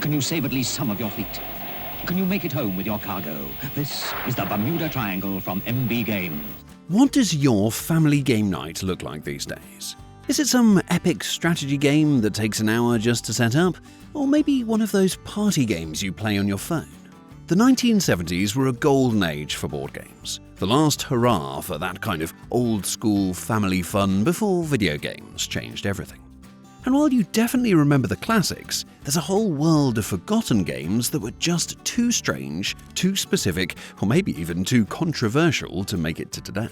Can you save at least some of your fleet? Can you make it home with your cargo? This is the Bermuda Triangle from MB Games. What does your family game night look like these days? Is it some epic strategy game that takes an hour just to set up? Or maybe one of those party games you play on your phone? The 1970s were a golden age for board games. The last hurrah for that kind of old-school family fun before video games changed everything. And while you definitely remember the classics, there's a whole world of forgotten games that were just too strange, too specific, or maybe even too controversial to make it to today.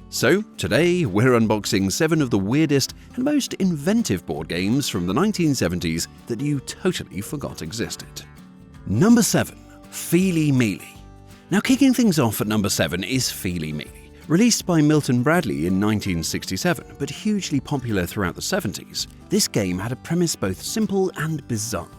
So, today we're unboxing 7 of the weirdest and most inventive board games from the 1970s that you totally forgot existed. Number 7. Meely. Now, kicking things off at number 7 is Meely. Released by Milton Bradley in 1967, but hugely popular throughout the 70s, this game had a premise both simple and bizarre.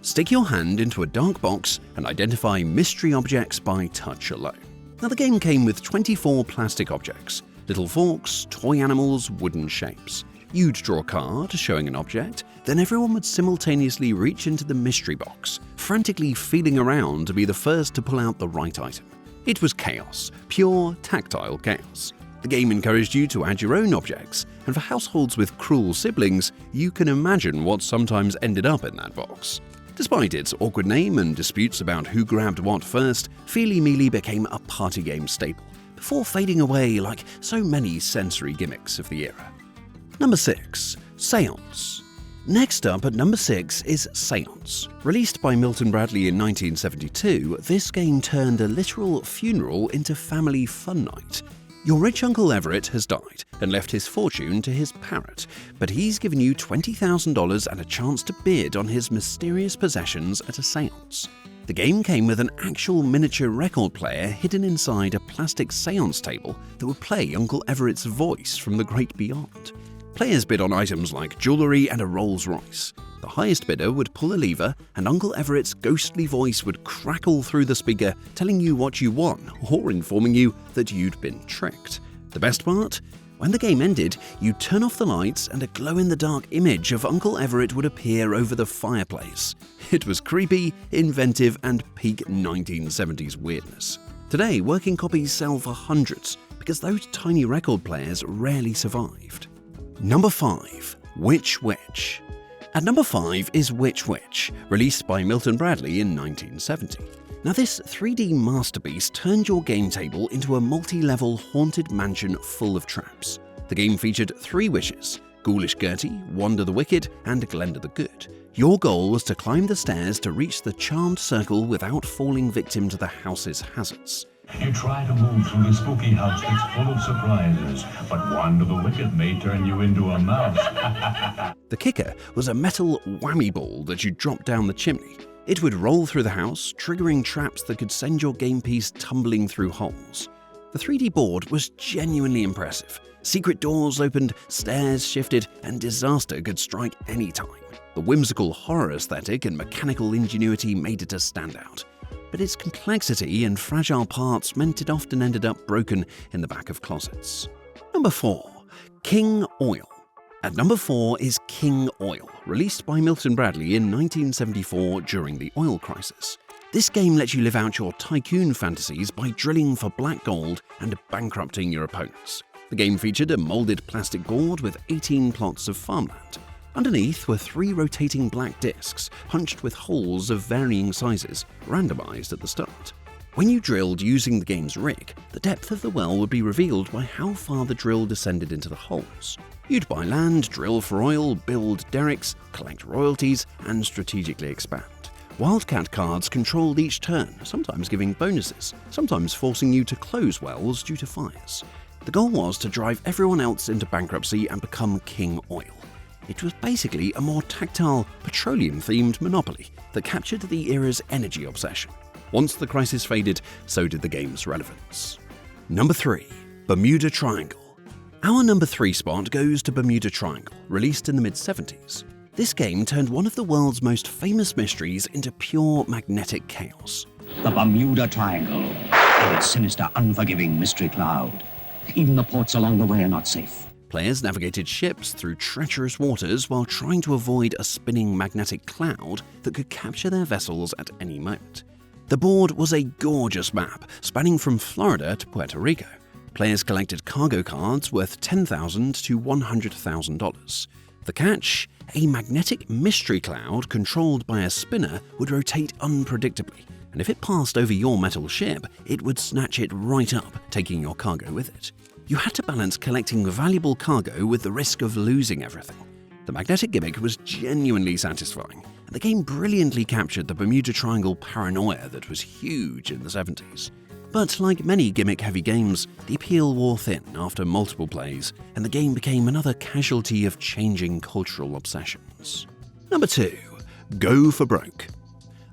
Stick your hand into a dark box and identify mystery objects by touch alone. Now, the game came with 24 plastic objects, little forks, toy animals, wooden shapes. You'd draw a card showing an object, then everyone would simultaneously reach into the mystery box, frantically feeling around to be the first to pull out the right item. It was chaos, pure tactile chaos. The game encouraged you to add your own objects, and for households with cruel siblings, you can imagine what sometimes ended up in that box. Despite its awkward name and disputes about who grabbed what first, Meely became a party game staple, before fading away like so many sensory gimmicks of the era. Number 6. Seance. Next up at number 6 is Seance. Released by Milton Bradley in 1972, this game turned a literal funeral into family fun night. Your rich Uncle Everett has died and left his fortune to his parrot, but he's given you $20,000 and a chance to bid on his mysterious possessions at a seance. The game came with an actual miniature record player hidden inside a plastic seance table that would play Uncle Everett's voice from the great beyond. Players bid on items like jewelry and a Rolls Royce. The highest bidder would pull a lever and Uncle Everett's ghostly voice would crackle through the speaker, telling you what you won or informing you that you'd been tricked. The best part? When the game ended, you'd turn off the lights and a glow-in-the-dark image of Uncle Everett would appear over the fireplace. It was creepy, inventive, and peak 1970s weirdness. Today, working copies sell for hundreds because those tiny record players rarely survived. Number 5. Witch Witch. At number 5 is Witch Witch, released by Milton Bradley in 1970. Now, this 3D masterpiece turned your game table into a multi-level haunted mansion full of traps. The game featured 3 witches: Ghoulish Gertie, Wanda the Wicked, and Glenda the Good. Your goal was to climb the stairs to reach the charmed circle without falling victim to the house's hazards. You try to move through the spooky house that's full of surprises, but Wanda the Wicked may turn you into a mouse. The kicker was a metal whammy ball that you dropped down the chimney. It would roll through the house, triggering traps that could send your game piece tumbling through holes. The 3D board was genuinely impressive. Secret doors opened, stairs shifted, and disaster could strike any time. The whimsical horror aesthetic and mechanical ingenuity made it a standout. But its complexity and fragile parts meant it often ended up broken in the back of closets. Number 4. King Oil. At number 4 is King Oil, released by Milton Bradley in 1974 during the oil crisis. This game lets you live out your tycoon fantasies by drilling for black gold and bankrupting your opponents. The game featured a molded plastic board with 18 plots of farmland. Underneath were 3 rotating black discs, punched with holes of varying sizes, randomized at the start. When you drilled using the game's rig, the depth of the well would be revealed by how far the drill descended into the holes. You'd buy land, drill for oil, build derricks, collect royalties, and strategically expand. Wildcat cards controlled each turn, sometimes giving bonuses, sometimes forcing you to close wells due to fires. The goal was to drive everyone else into bankruptcy and become King Oil. It was basically a more tactile, petroleum-themed monopoly that captured the era's energy obsession. Once the crisis faded, so did the game's relevance. Number 3. Bermuda Triangle. Our number 3 spot goes to Bermuda Triangle, released in the mid-70s. This game turned one of the world's most famous mysteries into pure magnetic chaos. The Bermuda Triangle, with its sinister, unforgiving mystery cloud. Even the ports along the way are not safe. Players navigated ships through treacherous waters while trying to avoid a spinning magnetic cloud that could capture their vessels at any moment. The board was a gorgeous map spanning from Florida to Puerto Rico. Players collected cargo cards worth $10,000 to $100,000. The catch? A magnetic mystery cloud controlled by a spinner would rotate unpredictably, and if it passed over your metal ship, it would snatch it right up, taking your cargo with it. You had to balance collecting valuable cargo with the risk of losing everything. The magnetic gimmick was genuinely satisfying, and the game brilliantly captured the Bermuda Triangle paranoia that was huge in the 70s. But like many gimmick-heavy games, the appeal wore thin after multiple plays, and the game became another casualty of changing cultural obsessions. Number 2. Go for Broke.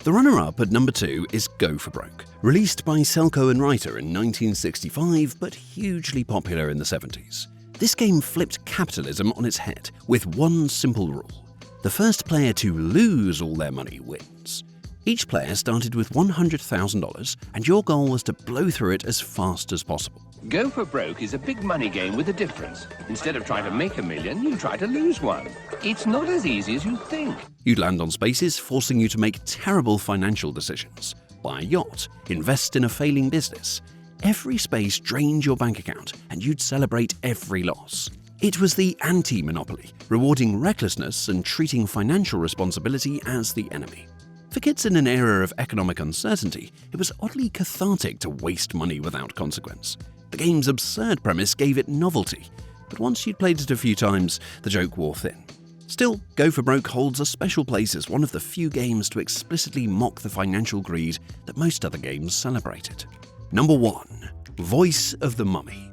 The runner-up at number 2 is Go for Broke, released by Selco and Writer in 1965 but hugely popular in the 70s. This game flipped capitalism on its head with one simple rule. The first player to lose all their money wins. Each player started with $100,000, and your goal was to blow through it as fast as possible. Go for Broke is a big money game with a difference. Instead of trying to make $1 million, you try to lose one. It's not as easy as you think. You'd land on spaces forcing you to make terrible financial decisions. Buy a yacht, invest in a failing business. Every space drained your bank account, and you'd celebrate every loss. It was the anti-monopoly, rewarding recklessness and treating financial responsibility as the enemy. For kids in an era of economic uncertainty, it was oddly cathartic to waste money without consequence. The game's absurd premise gave it novelty, but once you'd played it a few times, the joke wore thin. Still, Go for Broke holds a special place as one of the few games to explicitly mock the financial greed that most other games celebrated. Number 1. Voice of the Mummy.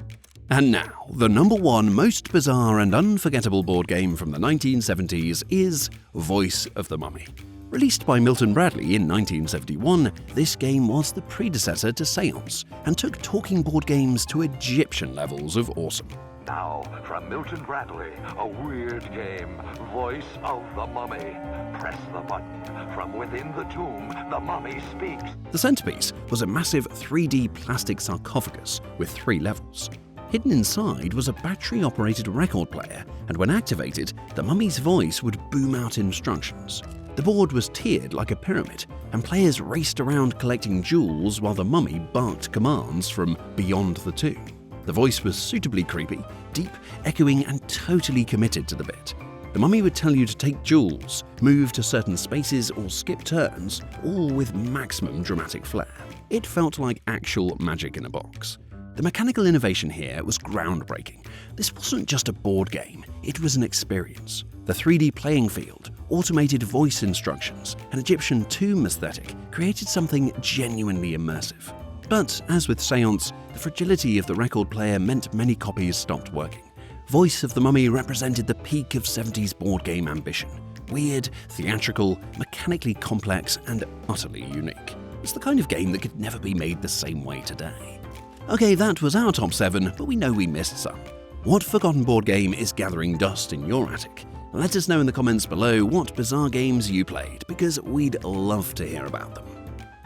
And now, the number 1 most bizarre and unforgettable board game from the 1970s is Voice of the Mummy. Released by Milton Bradley in 1971, this game was the predecessor to Seance and took talking board games to Egyptian levels of awesome. Now, from Milton Bradley, a weird game, Voice of the Mummy. Press the button. From within the tomb, the mummy speaks. The centerpiece was a massive 3D plastic sarcophagus with 3 levels. Hidden inside was a battery-operated record player, and when activated, the mummy's voice would boom out instructions. The board was tiered like a pyramid, and players raced around collecting jewels while the mummy barked commands from beyond the tomb. The voice was suitably creepy, deep, echoing, and totally committed to the bit. The mummy would tell you to take jewels, move to certain spaces, or skip turns, all with maximum dramatic flair. It felt like actual magic in a box. The mechanical innovation here was groundbreaking. This wasn't just a board game, it was an experience. The 3D playing field, automated voice instructions, and Egyptian tomb aesthetic created something genuinely immersive. But as with Seance, the fragility of the record player meant many copies stopped working. Voice of the Mummy represented the peak of 70s board game ambition. Weird, theatrical, mechanically complex, and utterly unique. It's the kind of game that could never be made the same way today. Okay, that was our top 7, but we know we missed some. What forgotten board game is gathering dust in your attic? Let us know in the comments below what bizarre games you played, because we'd love to hear about them.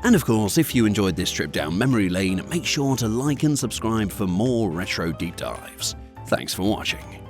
And of course, if you enjoyed this trip down memory lane, make sure to like and subscribe for more retro deep dives. Thanks for watching.